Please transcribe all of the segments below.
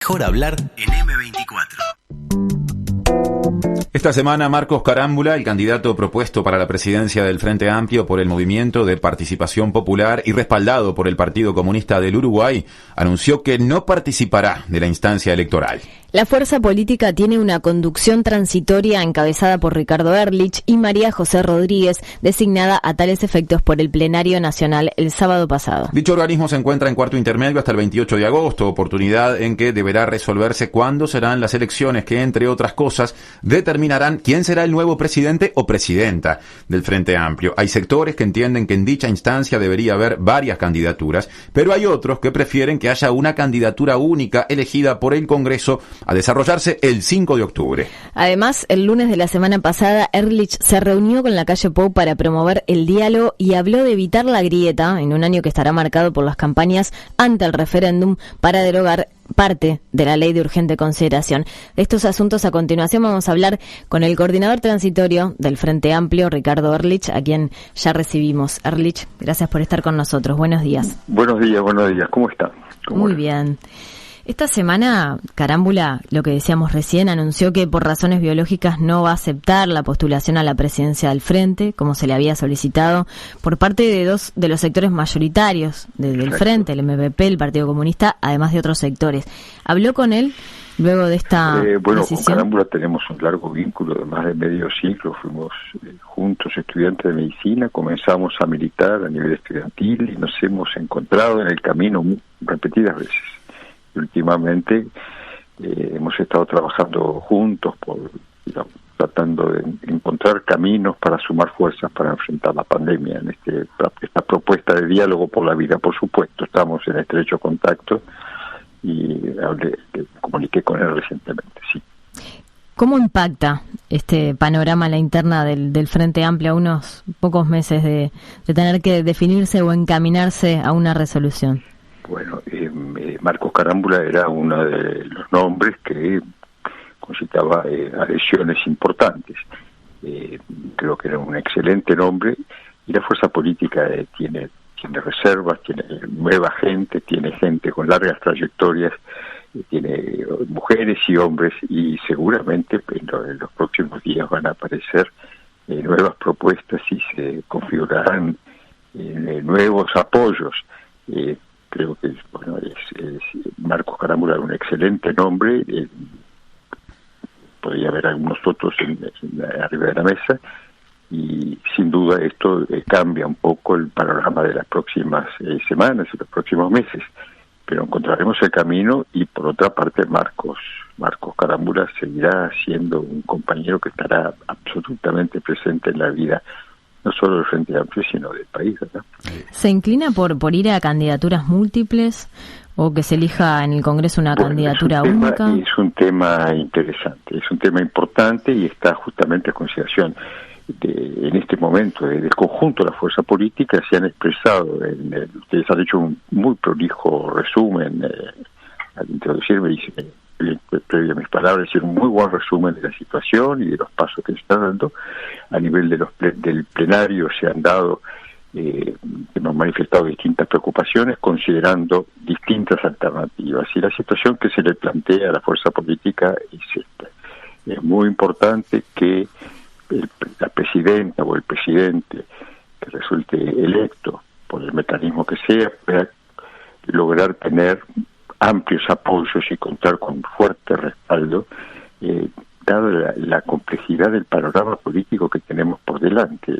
Mejor hablar en M24. Esta semana Marcos Carámbula, el candidato propuesto para la presidencia del Frente Amplio por el Movimiento de Participación Popular y respaldado por el Partido Comunista del Uruguay, anunció que no participará de la instancia electoral. La fuerza política tiene una conducción transitoria encabezada por Ricardo Ehrlich y María José Rodríguez, designada a tales efectos por el Plenario Nacional el sábado pasado. Dicho organismo se encuentra en cuarto intermedio hasta el 28 de agosto, oportunidad en que deberá resolverse cuándo serán las elecciones que, entre otras cosas, determinarán quién será el nuevo presidente o presidenta del Frente Amplio. Hay sectores que entienden que en dicha instancia debería haber varias candidaturas, pero hay otros que prefieren que haya una candidatura única elegida por el Congreso a desarrollarse el 5 de octubre. Además, el lunes de la semana pasada, Ehrlich se reunió con Lacalle Pou para promover el diálogo y habló de evitar la grieta en un año que estará marcado por las campañas ante el referéndum para derogar parte de la ley de urgente consideración. De estos asuntos a continuación vamos a hablar con el coordinador transitorio del Frente Amplio, Ricardo Ehrlich, a quien ya recibimos. Ehrlich, gracias por estar con nosotros. Buenos días. Buenos días. ¿Cómo está? Muy bien. Esta semana, Carámbula, lo que decíamos recién, anunció que por razones biológicas no va a aceptar la postulación a la presidencia del Frente, como se le había solicitado, por parte de dos de los sectores mayoritarios del Frente, el MPP, el Partido Comunista, además de otros sectores. ¿Habló con él luego de esta decisión? Con Carámbula tenemos un largo vínculo de más de medio siglo. Fuimos juntos estudiantes de medicina, comenzamos a militar a nivel estudiantil y nos hemos encontrado en el camino repetidas veces. Últimamente hemos estado trabajando juntos tratando de encontrar caminos para sumar fuerzas para enfrentar la pandemia en esta propuesta de diálogo por la vida. Por supuesto, estamos en estrecho contacto y comuniqué con él recientemente, sí. ¿Cómo impacta este panorama a la interna del Frente Amplio a unos pocos meses de tener que definirse o encaminarse a una resolución? Bueno, Marcos Carámbula era uno de los nombres que concitaba adhesiones importantes. Creo que era un excelente nombre y la fuerza política tiene reservas, tiene nueva gente, tiene gente con largas trayectorias, tiene mujeres y hombres y seguramente en los próximos días van a aparecer nuevas propuestas y se configurarán nuevos apoyos. Creo que es Marcos Carámbula era un excelente nombre, podría haber algunos otros arriba de la mesa y sin duda esto cambia un poco el panorama de las próximas semanas y los próximos meses, pero encontraremos el camino y por otra parte Marcos Carámbula seguirá siendo un compañero que estará absolutamente presente en la vida no solo del Frente Amplio, sino del país, ¿verdad? ¿Se inclina por ir a candidaturas múltiples o que se elija en el Congreso una candidatura única? Es un tema interesante, es un tema importante y está justamente a consideración en este momento del conjunto de la fuerza política. Se han expresado, ustedes han hecho un muy prolijo resumen al introducirme, previo a mis palabras, hicieron un muy buen resumen de la situación y de los pasos que se están dando. A nivel del plenario se han dado, hemos manifestado distintas preocupaciones considerando distintas alternativas y la situación que se le plantea a la fuerza política es esta. Es muy importante que la presidenta o el presidente que resulte electo por el mecanismo que sea pueda lograr tener amplios apoyos y contar con fuerte respaldo, dada la complejidad del panorama político que tenemos por delante,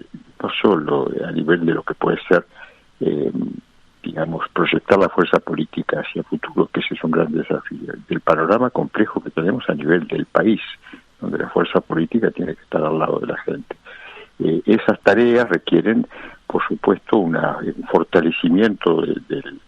no solo a nivel de lo que puede ser, proyectar la fuerza política hacia el futuro, que ese es un gran desafío, del panorama complejo que tenemos a nivel del país, donde la fuerza política tiene que estar al lado de la gente. Esas tareas requieren, por supuesto, un fortalecimiento del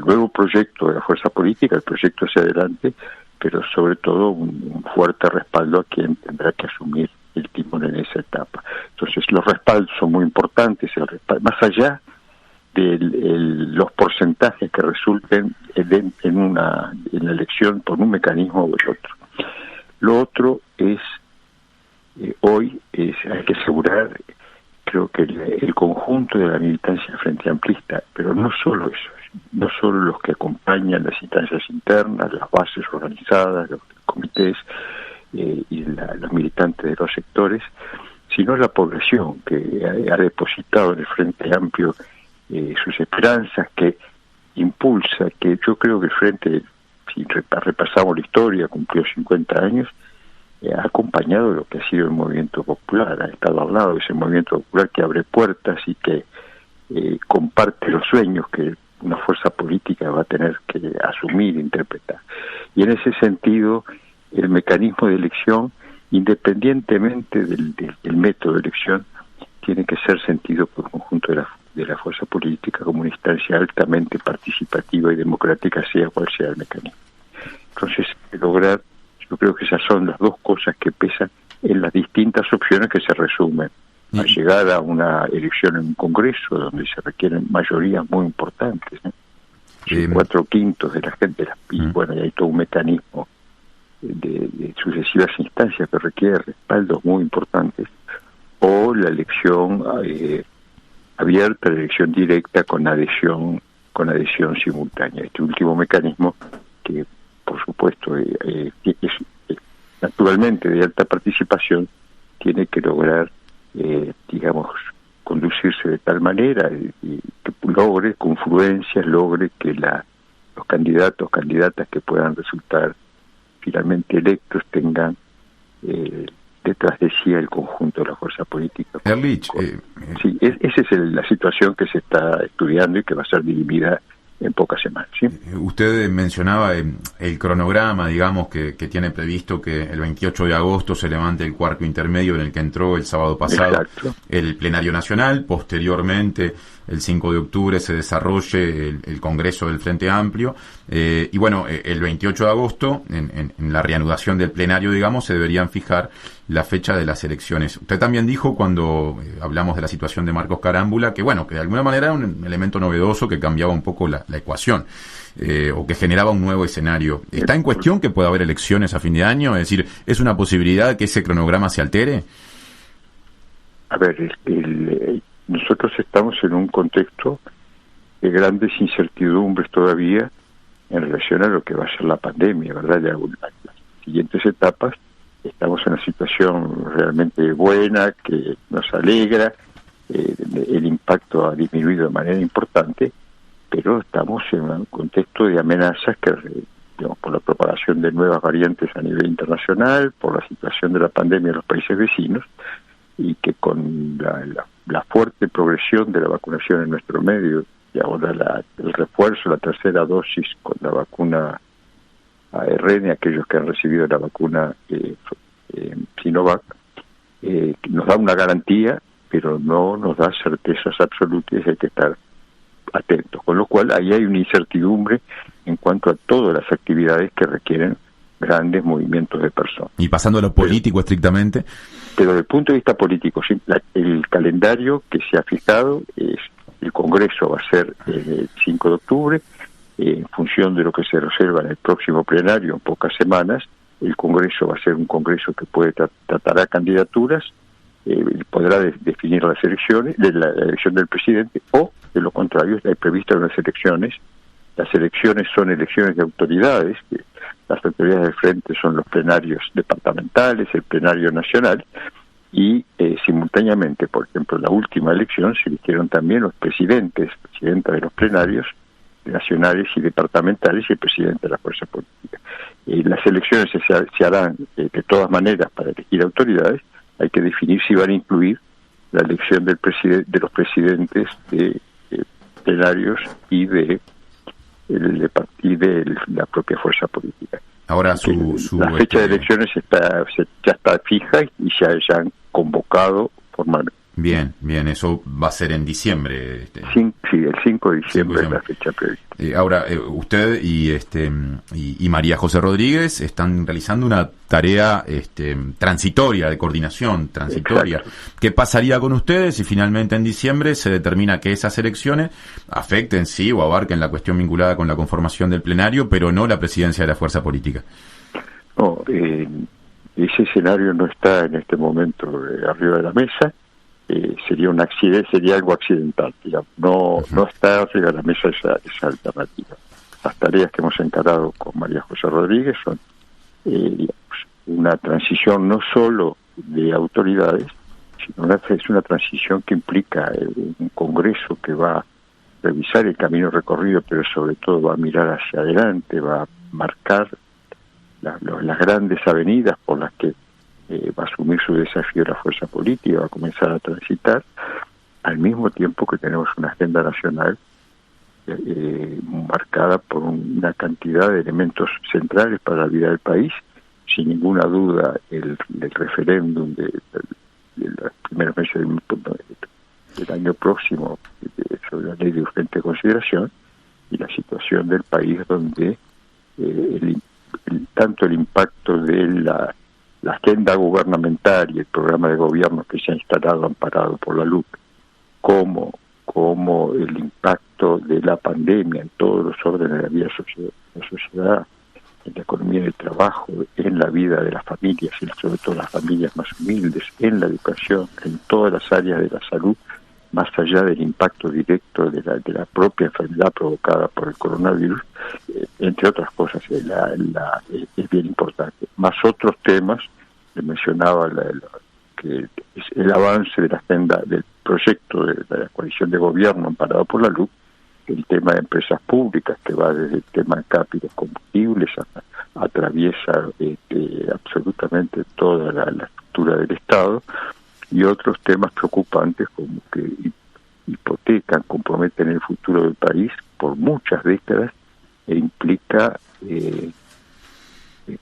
nuevo proyecto de la fuerza política, el proyecto hacia adelante, pero sobre todo un fuerte respaldo a quien tendrá que asumir el timón en esa etapa. Entonces los respaldos son muy importantes, más allá de los porcentajes que resulten en la elección por un mecanismo o el otro. Lo otro es, hay que asegurar, creo que el conjunto de la militancia frente amplista, pero no solo eso, no solo los que acompañan las instancias internas, las bases organizadas, los comités y los militantes de los sectores, sino la población que ha depositado en el Frente Amplio sus esperanzas, que impulsa, que yo creo que el Frente, si repasamos la historia, cumplió 50 años, ha acompañado lo que ha sido el movimiento popular, ha estado al lado de ese movimiento popular que abre puertas y que comparte los sueños que una fuerza política va a tener que asumir e interpretar. Y en ese sentido, el mecanismo de elección, independientemente del método de elección, tiene que ser sentido por el conjunto de la fuerza política como una instancia altamente participativa y democrática, sea cual sea el mecanismo. Entonces, lograr, yo creo que esas son las dos cosas que pesan en las distintas opciones que se resumen a llegar a una elección en un Congreso donde se requieren mayorías muy importantes, ¿no? 4/5 de la gente, y bueno, y hay todo un mecanismo de sucesivas instancias que requiere respaldos muy importantes, o la elección abierta, la elección directa con adhesión simultánea. Este último mecanismo, que por supuesto es naturalmente de alta participación, tiene que lograr conducirse de tal manera y que logre confluencias, logre que los candidatas que puedan resultar finalmente electos tengan detrás de sí el conjunto de la fuerza política. Ehrlich, sí, esa es la situación que se está estudiando y que va a ser dirimida en pocas semanas, ¿sí? Usted mencionaba el cronograma, digamos, que tiene previsto que el 28 de agosto se levante el cuarto intermedio en el que entró el sábado pasado. Exacto. El plenario nacional, posteriormente el 5 de octubre se desarrolle el Congreso del Frente Amplio, y bueno, el 28 de agosto, en la reanudación del plenario, digamos, se deberían fijar la fecha de las elecciones. Usted también dijo, cuando hablamos de la situación de Marcos Carámbula, que bueno, que de alguna manera era un elemento novedoso que cambiaba un poco la ecuación, o que generaba un nuevo escenario. ¿Está en cuestión que pueda haber elecciones a fin de año? Es decir, ¿es una posibilidad que ese cronograma se altere? A ver, nosotros estamos en un contexto de grandes incertidumbres todavía en relación a lo que va a ser la pandemia, ¿verdad? Ya las siguientes etapas, estamos en una situación realmente buena, que nos alegra, el impacto ha disminuido de manera importante, pero estamos en un contexto de amenazas que, digamos, por la propagación de nuevas variantes a nivel internacional, por la situación de la pandemia en los países vecinos, y que con la fuerte progresión de la vacunación en nuestro medio, y ahora el refuerzo, la tercera dosis con la vacuna ARN, aquellos que han recibido la vacuna Sinovac, nos da una garantía, pero no nos da certezas absolutas y hay que estar atentos. Con lo cual, ahí hay una incertidumbre en cuanto a todas las actividades que requieren grandes movimientos de personas. Y pasando a lo político estrictamente. Pero desde el punto de vista político, el calendario que se ha fijado es: el Congreso va a ser el 5 de octubre, en función de lo que se reserva en el próximo plenario en pocas semanas. El Congreso va a ser un Congreso que tratará candidaturas, podrá definir las elecciones, la elección del presidente, o de lo contrario, hay previstas unas elecciones. Las elecciones son elecciones de autoridades, que las autoridades del Frente son los plenarios departamentales, el plenario nacional, y simultáneamente, por ejemplo, en la última elección se eligieron también los presidentas de los plenarios nacionales y departamentales y el presidente de la fuerza política. Las elecciones se harán de todas maneras para elegir autoridades. Hay que definir si van a incluir la elección de los presidentes de plenarios y de la propia fuerza política. Ahora la fecha de elecciones ya está fija y ya han convocado formalmente. Bien, eso va a ser en diciembre. Sí, el 5 de diciembre es la fecha prevista. Ahora, usted y María José Rodríguez están realizando una tarea transitoria, de coordinación transitoria. Exacto. ¿Qué pasaría con ustedes si finalmente en diciembre se determina que esas elecciones afecten, sí, o abarquen la cuestión vinculada con la conformación del plenario, pero no la presidencia de la fuerza política? No, ese escenario no está en este momento arriba de la mesa. sería un accidente, sería algo accidental, digamos. No está arriba de la mesa esa alternativa. Las tareas que hemos encarado con María José Rodríguez son digamos, una transición no solo de autoridades, sino es una transición que implica un Congreso que va a revisar el camino recorrido, pero sobre todo va a mirar hacia adelante, va a marcar las grandes avenidas por las que va a asumir su desafío la fuerza política, va a comenzar a transitar, al mismo tiempo que tenemos una agenda nacional marcada por una cantidad de elementos centrales para la vida del país. Sin ninguna duda, el referéndum de los primeros meses del año próximo sobre la ley de urgente consideración, y la situación del país donde tanto el impacto de la agenda gubernamental y el programa de gobierno que se ha instalado amparado por la LUC, como el impacto de la pandemia en todos los órdenes de la vida de la sociedad, en la economía del trabajo, en la vida de las familias, y sobre todo las familias más humildes, en la educación, en todas las áreas de la salud, más allá del impacto directo de la propia enfermedad provocada por el coronavirus, entre otras cosas, es bien importante. Más otros temas, le mencionaba que es el avance de la agenda del proyecto de la coalición de gobierno amparado por la LUC, el tema de empresas públicas, que va desde el tema de CAP y los combustibles, atraviesa absolutamente toda la estructura del Estado, y otros temas preocupantes como que hipotecan, comprometen el futuro del país por muchas décadas e implica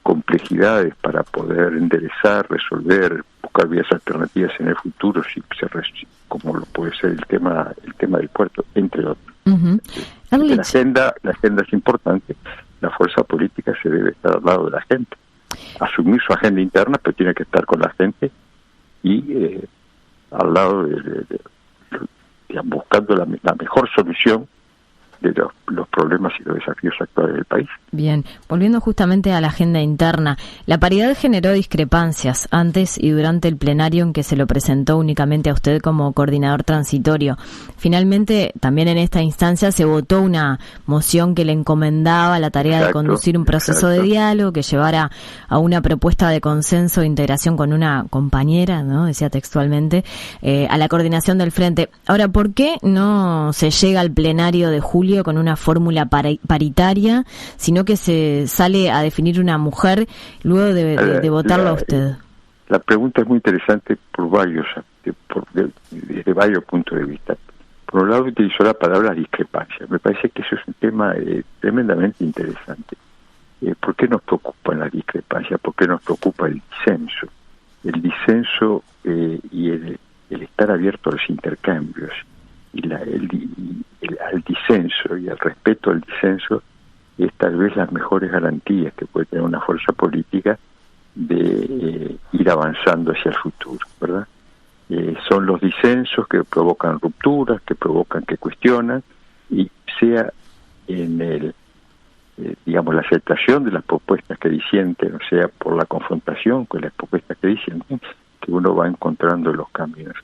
complejidades para poder enderezar, resolver, buscar vías alternativas en el futuro, como lo puede ser el tema del puerto, entre otros. Uh-huh. La agenda es importante. La fuerza política se debe estar al lado de la gente, asumir su agenda interna, pero tiene que estar con la gente y al lado buscando la mejor solución de los problemas y los desafíos actuales del país. Bien, volviendo justamente a la agenda interna, la paridad generó discrepancias antes y durante el plenario en que se lo presentó únicamente a usted como coordinador transitorio. Finalmente, también en esta instancia se votó una moción que le encomendaba la tarea de conducir un proceso de diálogo que llevara a una propuesta de consenso e integración con una compañera, ¿no? Decía textualmente, a la coordinación del frente. Ahora, ¿por qué no se llega al plenario de julio con una fórmula paritaria, sino que se sale a definir una mujer luego de votarlo a usted? La pregunta es muy interesante desde varios puntos de vista. Por un lado, utilizó la palabra discrepancia. Me parece que eso es un tema tremendamente interesante. ¿Por qué nos preocupan las discrepancias? ¿Por qué nos preocupa el disenso? El disenso y el estar abierto a los intercambios y al disenso y al respeto al disenso es tal vez las mejores garantías que puede tener una fuerza política de ir avanzando hacia el futuro, ¿verdad? Son los disensos que provocan rupturas, que cuestionan, y sea en la aceptación de las propuestas que disienten, o sea, por la confrontación con las propuestas que disienten, que uno va encontrando los caminos.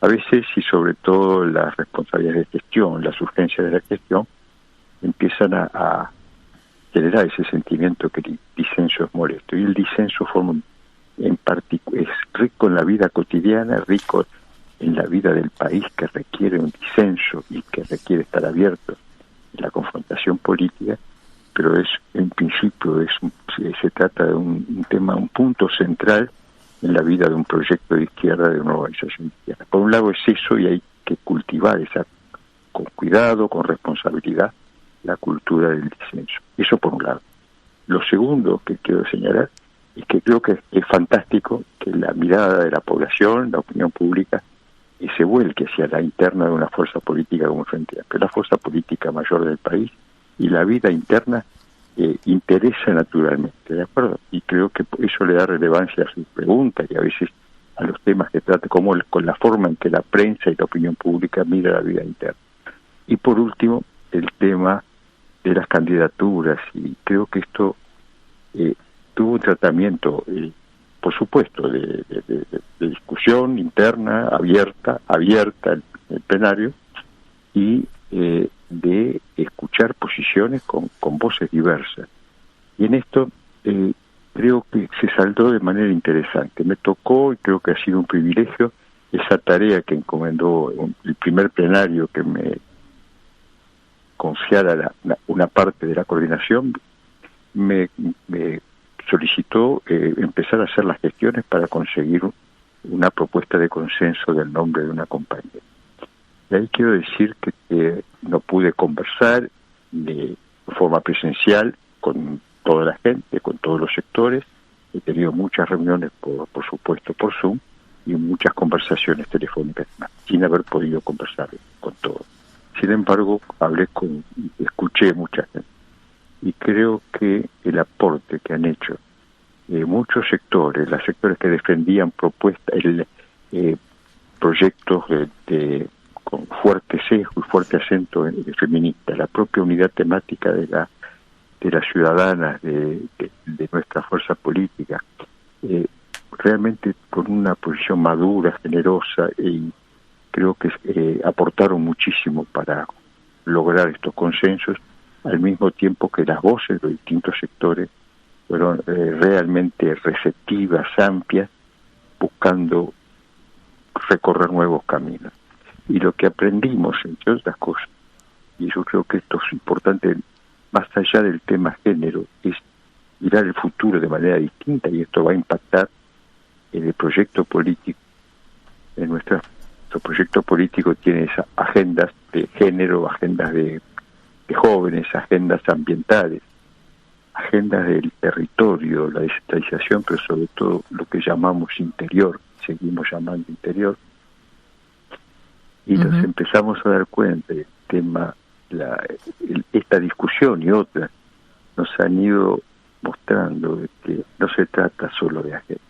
A veces, y sobre todo las responsabilidades de gestión, las urgencias de la gestión, empiezan a generar ese sentimiento que el disenso es molesto. Y el disenso es rico en la vida cotidiana, rico en la vida del país, que requiere un disenso y que requiere estar abierto en la confrontación política, pero en principio se trata de un tema, un punto central en la vida de un proyecto de izquierda, de una organización de izquierda. Por un lado es eso, y hay que cultivar con cuidado, con responsabilidad, la cultura del disenso. Eso por un lado. Lo segundo que quiero señalar es que creo que es fantástico que la mirada de la población, la opinión pública, se vuelque hacia la interna de una fuerza política como Frente Amplio, la fuerza política mayor del país, y la vida interna interesa naturalmente, ¿de acuerdo? Y creo que eso le da relevancia a sus preguntas y a veces a los temas que trata, como con la forma en que la prensa y la opinión pública mira la vida interna. Y por último, el tema de las candidaturas, y creo que esto tuvo un tratamiento por supuesto, de discusión interna, abierta el plenario, y de escuchar posiciones con voces diversas. Y en esto creo que se saldó de manera interesante. Me tocó, y creo que ha sido un privilegio, esa tarea que encomendó el primer plenario, que me confiara una parte de la coordinación. Me solicitó empezar a hacer las gestiones para conseguir una propuesta de consenso del nombre de una compañía. Y ahí quiero decir que no pude conversar de forma presencial con toda la gente, con todos los sectores. He tenido muchas reuniones, por supuesto, por Zoom, y muchas conversaciones telefónicas, sin haber podido conversar con todos. Sin embargo, escuché mucha gente. Y creo que el aporte que han hecho muchos sectores, los sectores que defendían proyectos con fuerte sesgo y fuerte acento feminista, la propia unidad temática de las ciudadanas de nuestra fuerza política, realmente con una posición madura, generosa, y creo que aportaron muchísimo para lograr estos consensos, al mismo tiempo que las voces de los distintos sectores fueron realmente receptivas, amplias, buscando recorrer nuevos caminos. Y lo que aprendimos, entre otras cosas, y yo creo que esto es importante, más allá del tema género, es mirar el futuro de manera distinta, y esto va a impactar en el proyecto político. Nuestro proyecto político tiene esas agendas de género, agendas de jóvenes, agendas ambientales, agendas del territorio, la descentralización, pero sobre todo lo que llamamos interior, seguimos llamando interior. Y nos empezamos a dar cuenta del tema, esta discusión y otras nos han ido mostrando de que no se trata solo de agenda,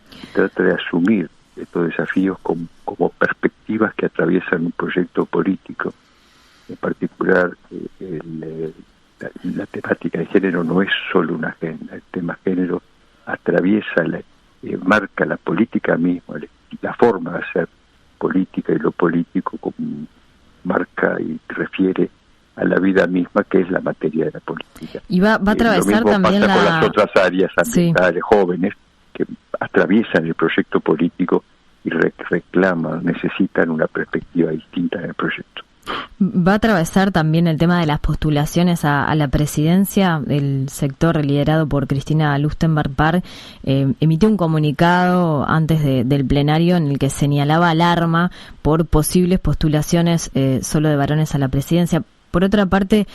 se trata de asumir estos desafíos como perspectivas que atraviesan un proyecto político. En particular, la temática de género no es solo una agenda, el tema género atraviesa, marca la política misma, la forma de hacer política, y lo político como marca y refiere a la vida misma, que es la materia de la política. Y va a atravesar también pasa con las otras áreas ambientales, jóvenes, que atraviesan el proyecto político y reclaman, necesitan una perspectiva distinta en el proyecto. Va a atravesar también el tema de las postulaciones a la presidencia. El sector liderado por Cristina Lustenberg-Parr emitió un comunicado antes del plenario en el que señalaba alarma por posibles postulaciones solo de varones a la presidencia. Por otra parte,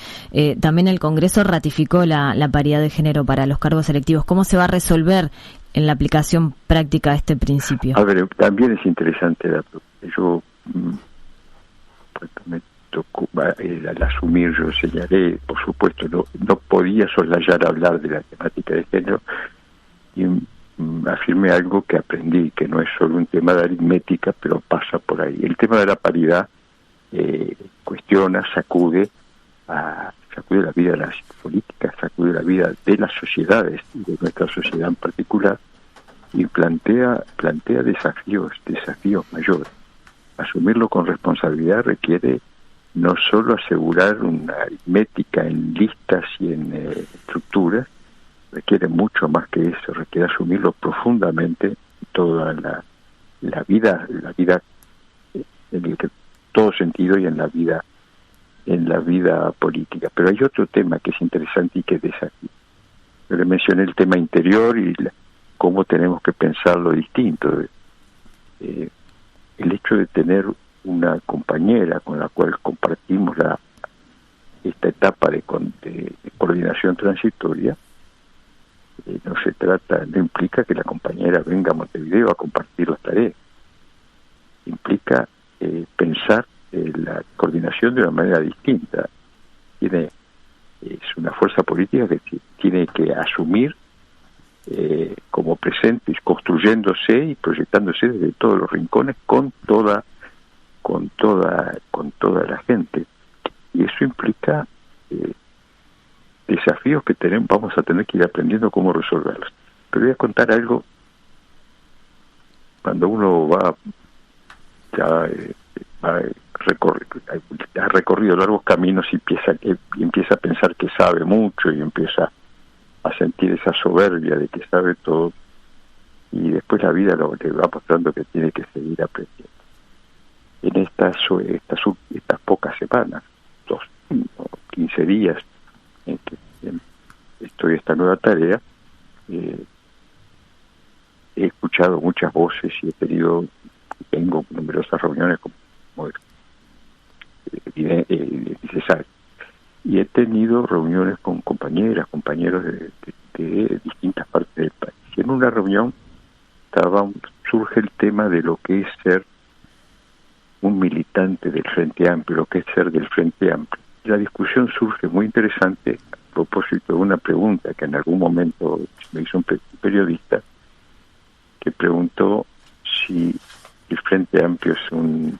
también el Congreso ratificó la paridad de género para los cargos electivos. ¿Cómo se va a resolver en la aplicación práctica de este principio? A ver, también es interesante. Yo me tocó, al asumir, yo señalé, por supuesto, no podía soslayar hablar de la temática de género, y afirmé algo que aprendí, que no es solo un tema de aritmética, pero pasa por ahí. El tema de la paridad cuestiona, sacude la vida de las políticas, sacude la vida de las sociedades, y de nuestra sociedad en particular, y plantea desafíos mayores. Asumirlo con responsabilidad requiere no solo asegurar una aritmética en listas y en estructuras, requiere mucho más que eso, requiere asumirlo profundamente, toda la vida en todo sentido, y en la vida política. Pero hay otro tema que es interesante y que es desafío. Yo le mencioné el tema interior y cómo tenemos que pensarlo distinto. El hecho de tener una compañera con la cual compartimos esta etapa de coordinación transitoria, no implica que la compañera venga a Montevideo a compartir las tareas. Implica pensar la coordinación de una manera distinta. Es una fuerza política que tiene que asumir como presente, construyéndose y proyectándose desde todos los rincones con toda la gente, y eso implica desafíos que vamos a tener que ir aprendiendo cómo resolverlos. Pero voy a contar algo cuando uno va ya ha recorrido largos caminos y empieza a pensar que sabe mucho y empieza a sentir esa soberbia de que sabe todo, y después la vida le va mostrando que tiene que seguir aprendiendo. En estas pocas semanas, 15 días en que estoy en esta nueva tarea, he escuchado muchas voces y tengo numerosas reuniones como necesarias, y he tenido reuniones con compañeros de distintas partes del país. Y en una reunión surge el tema de lo que es ser un militante del Frente Amplio, lo que es ser del Frente Amplio. La discusión surge muy interesante a propósito de una pregunta que en algún momento me hizo un periodista, que preguntó si el Frente Amplio es una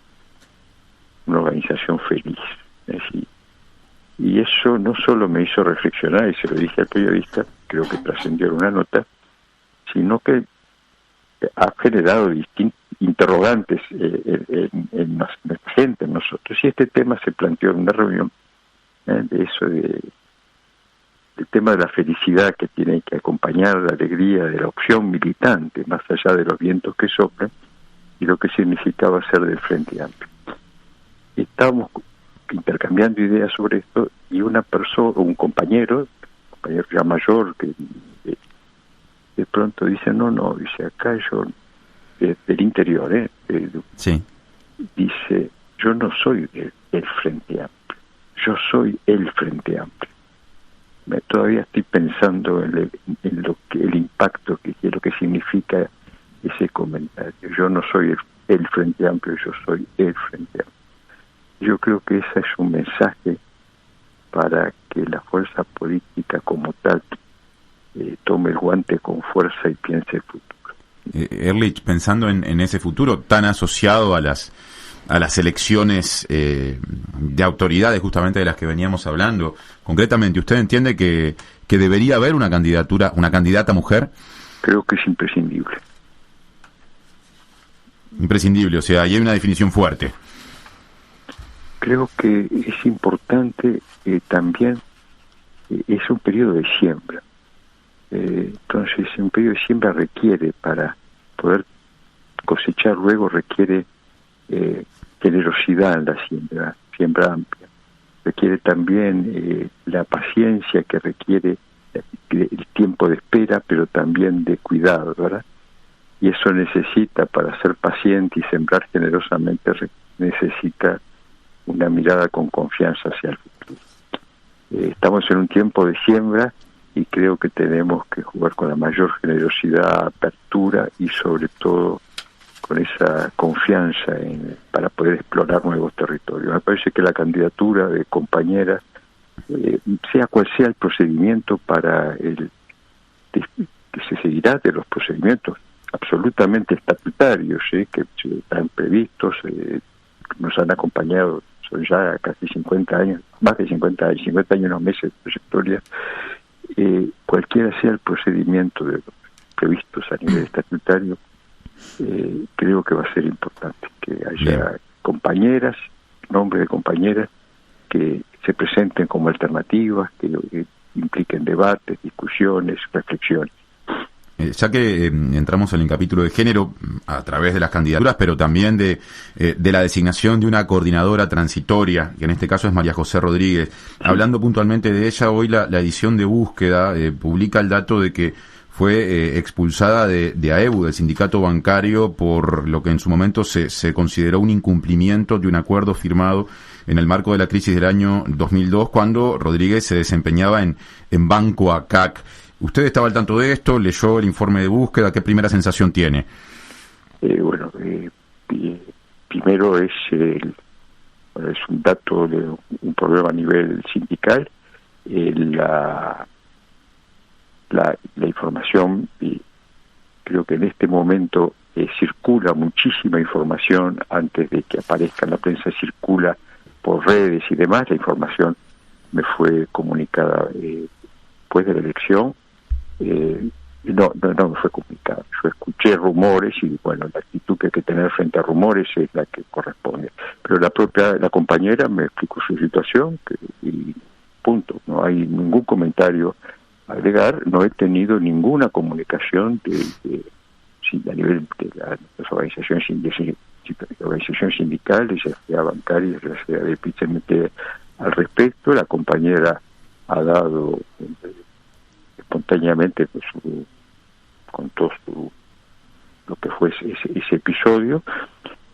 organización feliz. Y eso no solo me hizo reflexionar, y se lo dije al periodista, creo que trascendió en una nota, sino que ha generado interrogantes en nuestra gente, en nosotros. Y este tema se planteó en una reunión, del tema de la felicidad que tiene que acompañar la alegría de la opción militante, más allá de los vientos que soplan, y lo que significaba ser del Frente Amplio. Estábamos intercambiando ideas sobre esto, y una persona, un compañero ya mayor, que de pronto dice, dice, acá yo, del interior, sí, dice, yo no soy el Frente Amplio, yo soy el Frente Amplio. Todavía estoy pensando en el impacto, lo que significa ese comentario. Yo no soy el Frente Amplio, yo soy el Frente Amplio. Yo creo que ese es un mensaje para que la fuerza política como tal tome el guante con fuerza y piense el futuro. Ehrlich, pensando en ese futuro tan asociado a las elecciones de autoridades, justamente de las que veníamos hablando, concretamente, ¿usted entiende que debería haber una candidata mujer? Creo que es imprescindible. Imprescindible, o sea, ahí hay una definición fuerte. Creo que es importante también, es un periodo de siembra. Entonces, un periodo de siembra requiere, para poder cosechar luego, requiere generosidad en la siembra amplia. Requiere también la paciencia que requiere el tiempo de espera, pero también de cuidado, ¿verdad? Y eso necesita, para ser paciente y sembrar generosamente, necesita una mirada con confianza hacia el futuro. Estamos en un tiempo de siembra, y creo que tenemos que jugar con la mayor generosidad, apertura y sobre todo con esa confianza para poder explorar nuevos territorios. Me parece que la candidatura de compañeras, sea cual sea el procedimiento que se seguirá de los procedimientos absolutamente estatutarios, que están previstos, nos han acompañado, son ya casi 50 años, más de 50 años, unos meses de trayectoria. Cualquiera sea el procedimiento de los previstos a nivel estatutario, creo que va a ser importante que haya compañeras, nombres de compañeras que se presenten como alternativas, que impliquen debates, discusiones, reflexiones. Ya que entramos en el capítulo de género a través de las candidaturas, pero también de la designación de una coordinadora transitoria, que en este caso es María José Rodríguez. Sí. Hablando puntualmente de ella, hoy la edición de Búsqueda publica el dato de que fue expulsada de AEBU, del sindicato bancario, por lo que en su momento se consideró un incumplimiento de un acuerdo firmado en el marco de la crisis del año 2002, cuando Rodríguez se desempeñaba en Banco ACAC. ¿Usted estaba al tanto de esto? ¿Leyó el informe de Búsqueda? ¿Qué primera sensación tiene? Primero es un dato de un problema a nivel sindical. La información, creo que en este momento circula muchísima información antes de que aparezca en la prensa, circula por redes y demás. La información me fue comunicada después de la elección. No me fue comunicado. Yo escuché rumores y bueno, la actitud que hay que tener frente a rumores es la que corresponde. Pero la compañera me explicó su situación y punto. No hay ningún comentario a agregar. No he tenido ninguna comunicación a nivel de las organizaciones sindicales, ya sea bancarias, ya sea de PIT-CNT al respecto. La compañera ha dado espontáneamente contó lo que fue ese episodio,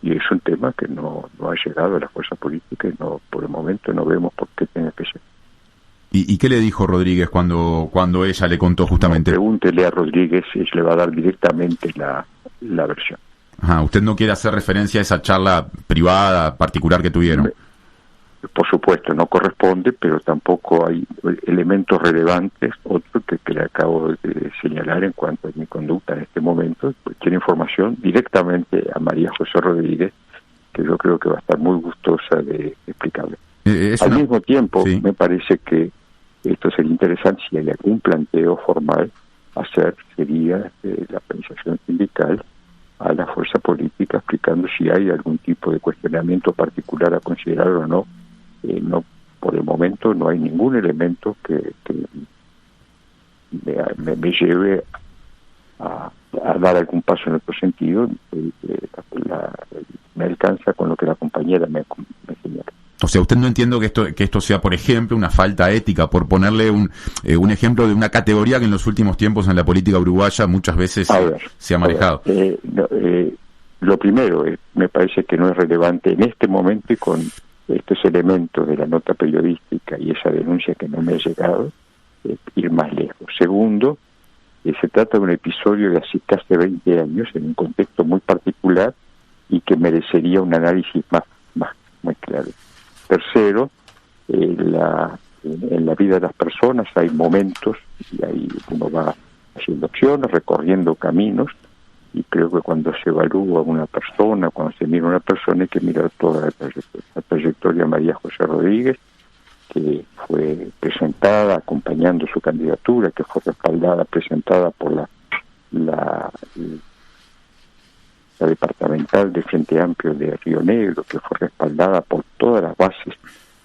y es un tema que no ha llegado a la fuerza política y por el momento no vemos por qué tenga que ser. ¿Y qué le dijo Rodríguez cuando ella le contó justamente? No, pregúntele a Rodríguez, y le va a dar directamente la versión. Ajá, usted no quiere hacer referencia a esa charla privada, particular que tuvieron. Por supuesto, no corresponde, pero tampoco hay elementos relevantes, otro que le acabo de señalar en cuanto a mi conducta en este momento. Pues quiero información directamente a María José Rodríguez, que yo creo que va a estar muy gustosa de explicarle. Al mismo tiempo, sí, me parece que esto sería interesante, si hay algún planteo formal sería la organización sindical a la fuerza política, explicando si hay algún tipo de cuestionamiento particular a considerar o no. No, por el momento no hay ningún elemento que me lleve a dar algún paso en otro sentido. Me alcanza con lo que la compañera me señala. O sea, usted no entiende que esto sea, por ejemplo, una falta ética, por ponerle un ejemplo de una categoría que en los últimos tiempos en la política uruguaya muchas veces se ha manejado. Lo primero, me parece que no es relevante en este momento, y con estos elementos de la nota periodística y esa denuncia que no me ha llegado, ir más lejos. Segundo, se trata de un episodio de hace casi 20 años, en un contexto muy particular, y que merecería un análisis muy claro. Tercero, en la vida de las personas hay momentos, y ahí uno va haciendo acciones, recorriendo caminos, y creo que cuando se evalúa una persona, cuando se mira una persona, hay que mirar toda la trayectoria de María José Rodríguez, que fue presentada acompañando su candidatura, que fue respaldada, presentada por la departamental del Frente Amplio de Río Negro, que fue respaldada por todas las bases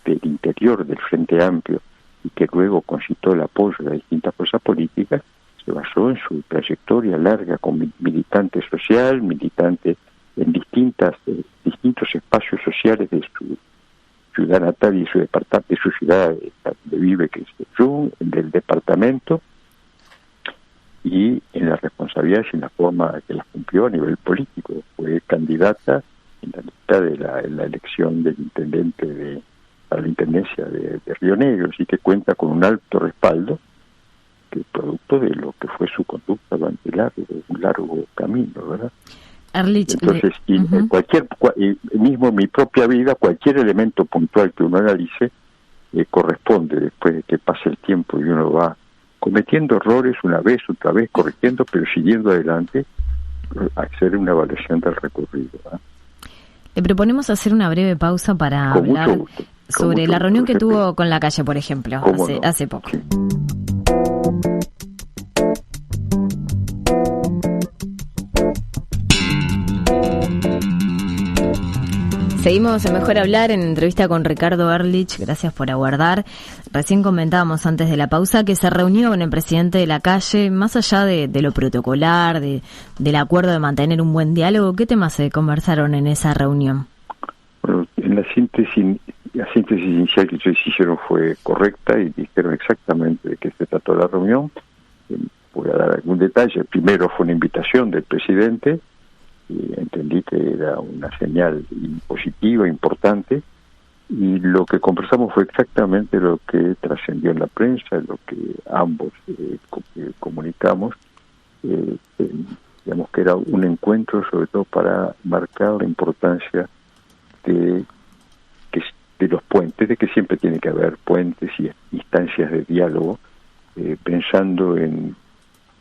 del interior del Frente Amplio, y que luego concitó el apoyo de distintas fuerzas políticas. Se basó en su trayectoria larga como militante social, militante en distintos espacios sociales de su ciudad natal y su departamento, de su ciudad donde vive, que es del departamento, y en las responsabilidades y en la forma que las cumplió a nivel político. Fue candidata en la lista de la elección del intendente a la intendencia de Río Negro, así que cuenta con un alto respaldo, que producto de lo que fue su conducta durante un largo camino, ¿verdad? Ehrlich, entonces, mismo en mi propia vida, cualquier elemento puntual que uno analice corresponde, después de que pase el tiempo y uno va cometiendo errores una vez, otra vez, corrigiendo, pero siguiendo adelante, hacer una evaluación del recorrido, ¿verdad? Le proponemos hacer una breve pausa para hablar sobre la reunión que tuvo con la calle, por ejemplo, hace poco. Sí. Seguimos en Mejor Hablar, en entrevista con Ricardo Ehrlich. Gracias por aguardar. Recién comentábamos antes de la pausa que se reunió con el presidente de la calle. Más allá de lo protocolar, del acuerdo de mantener un buen diálogo, ¿qué temas se conversaron en esa reunión? Bueno, en la síntesis inicial que ustedes hicieron fue correcta, y dijeron exactamente de qué se trató la reunión. Voy a dar algún detalle. Primero fue una invitación del presidente, y entendí que era una señal positiva, importante, y lo que conversamos fue exactamente lo que trascendió en la prensa, lo que ambos comunicamos, digamos que era un encuentro sobre todo para marcar la importancia de los puentes, de que siempre tiene que haber puentes y instancias de diálogo, pensando en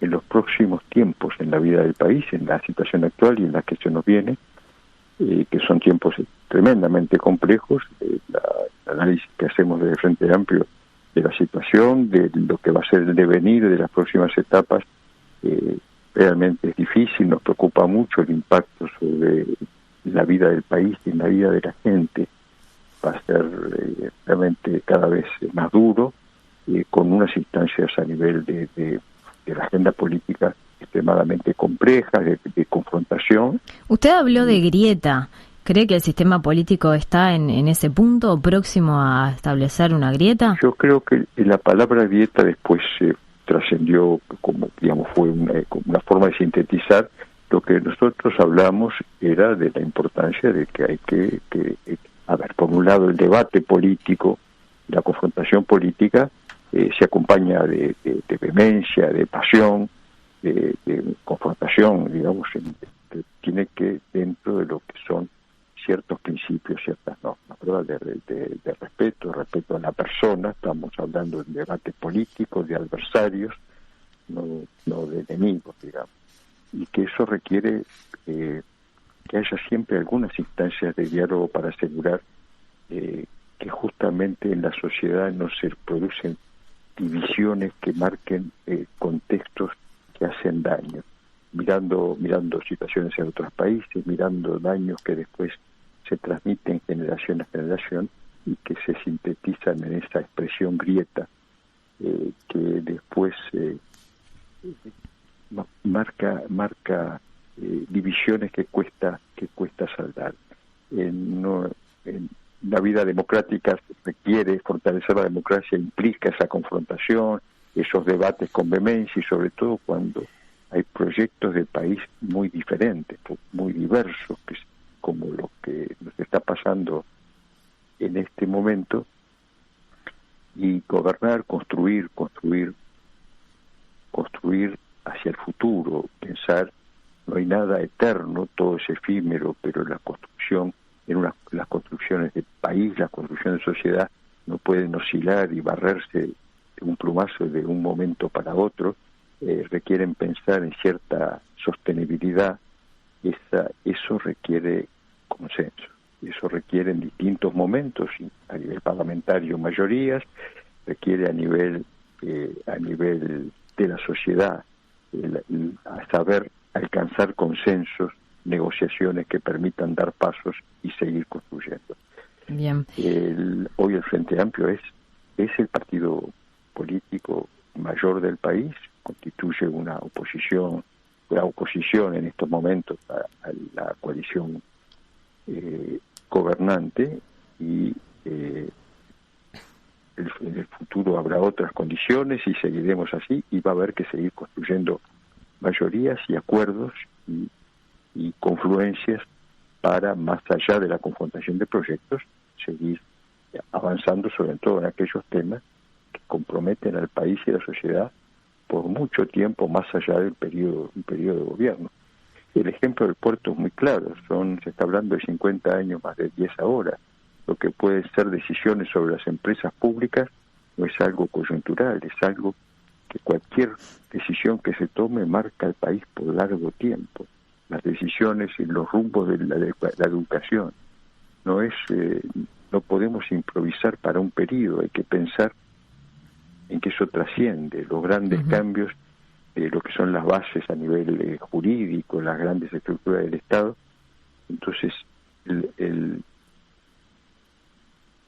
los próximos tiempos en la vida del país, en la situación actual y en la que se nos viene, que son tiempos tremendamente complejos. El análisis que hacemos desde el Frente Amplio de la situación, de lo que va a ser el devenir de las próximas etapas, realmente es difícil, nos preocupa mucho el impacto sobre la vida del país y en la vida de la gente. Va a ser realmente cada vez más duro, con unas instancias a nivel de la agenda política extremadamente complejas, de confrontación. Usted habló de grieta. ¿Cree que el sistema político está en ese punto o próximo a establecer una grieta? Yo creo que la palabra grieta después trascendió, como digamos, fue una forma de sintetizar. Lo que nosotros hablamos era de la importancia de que hay que a ver, por un lado el debate político, la confrontación política se acompaña de vehemencia, de pasión, de confrontación, digamos, tiene que dentro de lo que son ciertos principios, ciertas normas, ¿verdad? De respeto a la persona. Estamos hablando de debate político, de adversarios, no de enemigos, digamos, y que eso requiere que haya siempre algunas instancias de diálogo para asegurar que justamente en la sociedad no se producen divisiones que marquen contextos que hacen daño, mirando situaciones en otros países, mirando daños que después se transmiten generación a generación y que se sintetizan en esa expresión grieta que después marca divisiones que cuesta saldar. En la vida democrática requiere fortalecer la democracia, implica esa confrontación, esos debates con vehemencia, y sobre todo cuando hay proyectos de país muy diferentes, muy diversos, como lo que nos está pasando en este momento, y gobernar, construir hacia el futuro, pensar, no hay nada eterno, todo es efímero, pero la construcción, las construcciones de país, las construcciones de sociedad no pueden oscilar y barrerse de un plumazo de un momento para otro, requieren pensar en cierta sostenibilidad. Eso requiere consenso, eso requiere en distintos momentos, a nivel parlamentario mayorías, requiere a nivel de la sociedad, a saber alcanzar consensos, negociaciones que permitan dar pasos y seguir construyendo. Bien. Hoy el Frente Amplio es el partido político mayor del país, constituye una oposición en estos momentos a la coalición gobernante, y en el futuro habrá otras condiciones y seguiremos así, y va a haber que seguir construyendo mayorías y acuerdos y confluencias para, más allá de la confrontación de proyectos, seguir avanzando sobre todo en aquellos temas que comprometen al país y a la sociedad por mucho tiempo más allá del periodo de gobierno. El ejemplo del puerto es muy claro, se está hablando de 50 años, más de 10 ahora. Lo que pueden ser decisiones sobre las empresas públicas no es algo coyuntural, es algo que cualquier decisión que se tome marca al país por largo tiempo. Las decisiones y los rumbos de la educación no podemos improvisar para un periodo, hay que pensar en que eso trasciende los grandes cambios de lo que son las bases a nivel jurídico, las grandes estructuras del Estado. Entonces es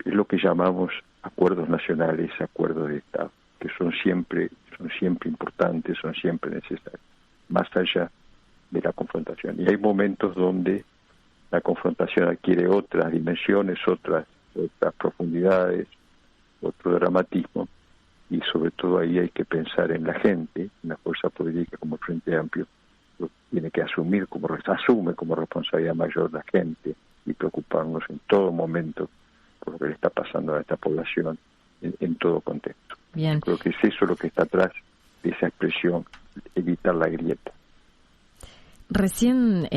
lo que llamamos acuerdos nacionales, acuerdos de Estado, que son siempre importantes, son siempre necesarios, más allá de la confrontación. Y hay momentos donde la confrontación adquiere otras dimensiones, otras profundidades, otro dramatismo, y sobre todo ahí hay que pensar en la gente, una fuerza política como el Frente Amplio tiene que asume como responsabilidad mayor la gente, y preocuparnos en todo momento por lo que le está pasando a esta población en todo contexto. Bien. Creo que es eso lo que está atrás de esa expresión, evitar la grieta. Recién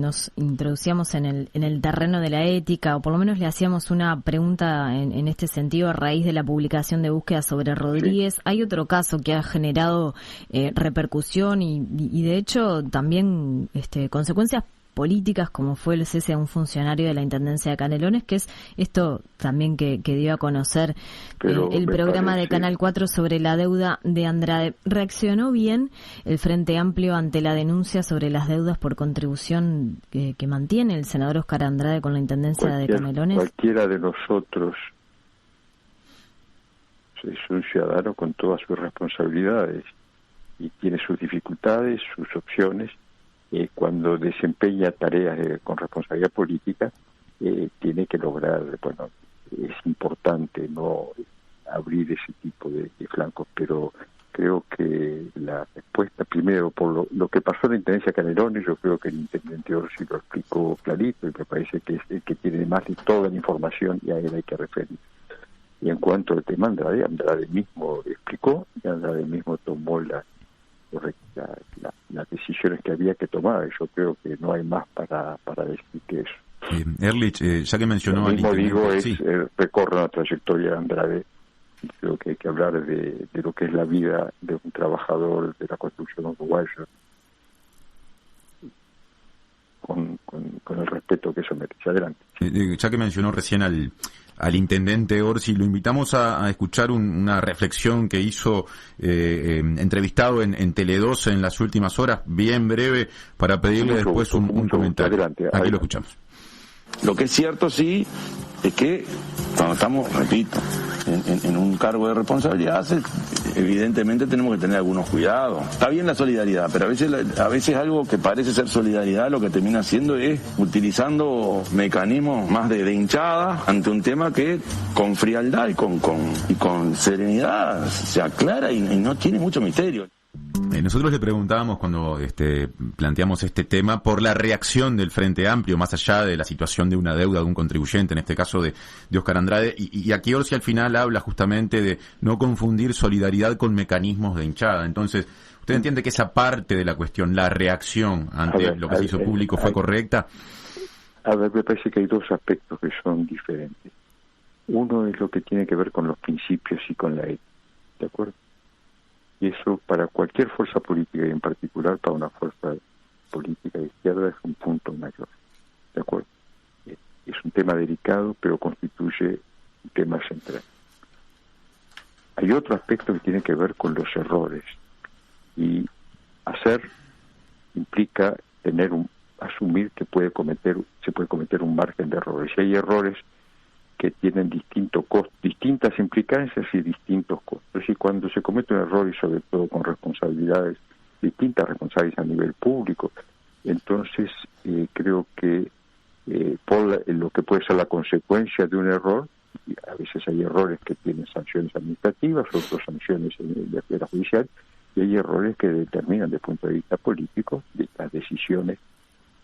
nos introducíamos en el terreno de la ética, o por lo menos le hacíamos una pregunta en este sentido a raíz de la publicación de búsqueda sobre Rodríguez. Sí. Hay otro caso que ha generado repercusión y de hecho también consecuencias políticas, como fue el cese a un funcionario de la Intendencia de Canelones, que es esto también que dio a conocer el programa de Canal 4 sobre la deuda de Andrade. ¿Reaccionó bien el Frente Amplio ante la denuncia sobre las deudas por contribución que mantiene el senador Oscar Andrade con la Intendencia de Canelones? Cualquiera de nosotros es un ciudadano con todas sus responsabilidades y tiene sus dificultades, sus opciones. Cuando desempeña tareas con responsabilidad política, tiene que lograr, bueno, es importante no abrir ese tipo de flancos, pero creo que la respuesta, primero, por lo que pasó en la Intendencia Canelones, yo creo que el intendente Orsi lo explicó clarito y me parece que es el que tiene más de toda la información y a él hay que referir. Y en cuanto al tema Andrade mismo explicó y Andrade mismo tomó las decisiones que había que tomar. Yo creo que no hay más para decir que eso. Ehrlich, ya que mencionó lo mismo digo es, sí. Recorre la trayectoria de Andrade. Creo que hay que hablar de lo que es la vida de un trabajador de la construcción uruguaya con el respeto que eso merece. Adelante. Ya que mencionó recién al intendente Orsi, lo invitamos a escuchar una reflexión que hizo entrevistado en Tele2 en las últimas horas, bien breve, para pedirle después un comentario. Adelante. Aquí lo escuchamos. Lo que es cierto, sí, es que cuando estamos, repito, en un cargo de responsabilidad, evidentemente tenemos que tener algunos cuidados. Está bien la solidaridad, pero a veces algo que parece ser solidaridad lo que termina haciendo es utilizando mecanismos más de hinchada ante un tema que con frialdad y con serenidad se aclara y no tiene mucho misterio. Nosotros le preguntábamos cuando planteamos este tema por la reacción del Frente Amplio, más allá de la situación de una deuda de un contribuyente, en este caso de Oscar Andrade, y aquí Orsi al final habla justamente de no confundir solidaridad con mecanismos de hinchada. Entonces, ¿usted entiende que esa parte de la cuestión, la reacción ante lo que se hizo público, fue correcta? A ver, me parece que hay dos aspectos que son diferentes. Uno es lo que tiene que ver con los principios y con la ética, ¿de acuerdo? Y eso para cualquier fuerza política y en particular para una fuerza política de izquierda es un punto mayor, ¿de acuerdo? Es un tema delicado, pero constituye un tema central. Hay otro aspecto que tiene que ver con los errores, y hacer implica asumir que se puede cometer un margen de errores. Y hay errores que tienen distintas implicancias y distintos costos. Y cuando se comete un error, y sobre todo con distintas responsabilidades a nivel público, entonces creo que por lo que puede ser la consecuencia de un error, y a veces hay errores que tienen sanciones administrativas, otras sanciones en la esfera judicial, y hay errores que determinan desde el punto de vista político de las decisiones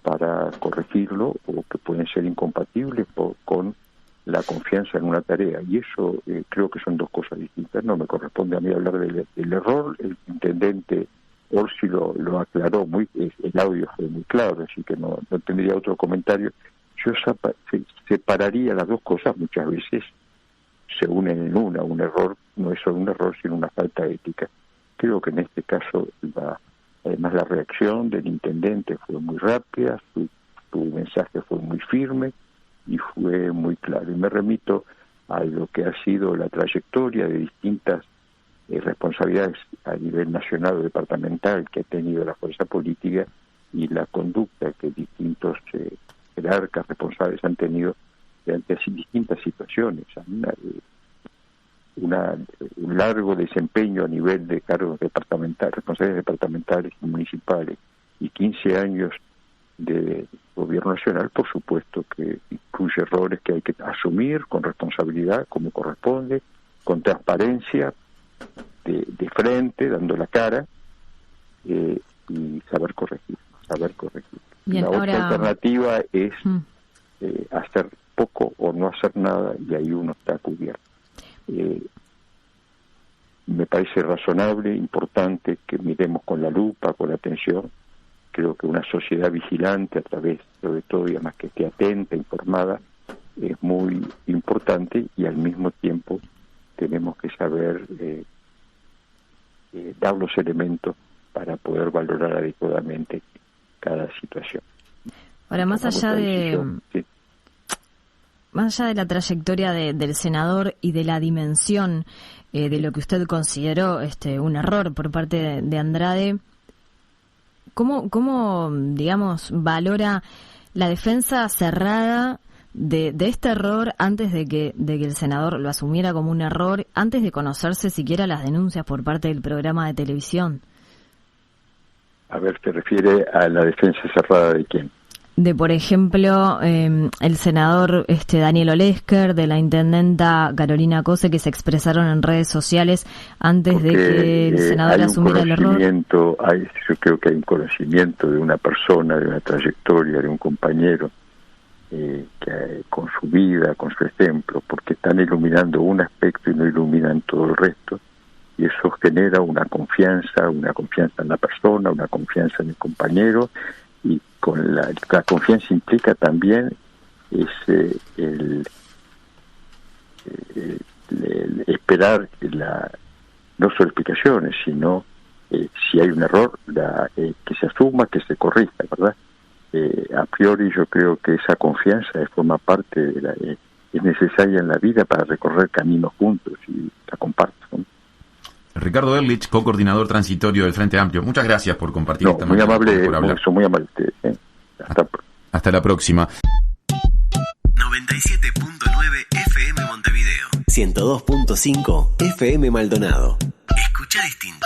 para corregirlo o que pueden ser incompatibles con la confianza en una tarea, y eso creo que son dos cosas distintas. No me corresponde a mí hablar del error. El intendente Orsi lo aclaró, el audio fue muy claro, así que no tendría otro comentario. Yo separaría las dos cosas. Muchas veces se unen en un error no es solo un error, sino una falta ética. Creo que en este caso además la reacción del intendente fue muy rápida, su mensaje fue muy firme y fue muy claro. Y me remito a lo que ha sido la trayectoria de distintas responsabilidades a nivel nacional o departamental que ha tenido la fuerza política y la conducta que distintos jerarcas responsables han tenido ante distintas situaciones. Un largo desempeño a nivel de cargos departamentales, responsabilidades departamentales y municipales, y 15 años de gobierno nacional, por supuesto que incluye errores que hay que asumir con responsabilidad, como corresponde, con transparencia, de frente, dando la cara, y saber corregir. Bien, la otra alternativa es hacer poco o no hacer nada, y ahí uno está cubierto. Me parece razonable, importante que miremos con la lupa, con la atención. Creo que una sociedad vigilante, a través, sobre todo, y además que esté atenta, informada, es muy importante, y al mismo tiempo tenemos que saber dar los elementos para poder valorar adecuadamente cada situación. Ahora, más allá de la trayectoria del senador y de la dimensión de lo que usted consideró un error por parte de Andrade, ¿cómo digamos, valora la defensa cerrada de este error antes de que el senador lo asumiera como un error, antes de conocerse siquiera las denuncias por parte del programa de televisión? A ver, ¿te refiere a la defensa cerrada de quién? De, por ejemplo, el senador Daniel Olesker, de la intendenta Carolina Cose, que se expresaron en redes sociales antes de que el senador asumiera el error. Yo creo que hay un conocimiento de una persona, de una trayectoria, de un compañero, que con su vida, con su ejemplo, porque están iluminando un aspecto y no iluminan todo el resto, y eso genera una confianza en la persona, una confianza en el compañero, y con la confianza implica también el esperar no solo explicaciones, sino si hay un error, que se asuma, que se corrija, ¿verdad? A priori yo creo que esa confianza forma parte es necesaria en la vida para recorrer caminos juntos, y la comparto, ¿no? Ricardo Ehrlich, co-coordinador transitorio del Frente Amplio, muchas gracias por compartir esta muy amable, por hablar. muy amable. Hasta la próxima. 97.9 FM Montevideo. 102.5 FM Maldonado. Escucha distinto.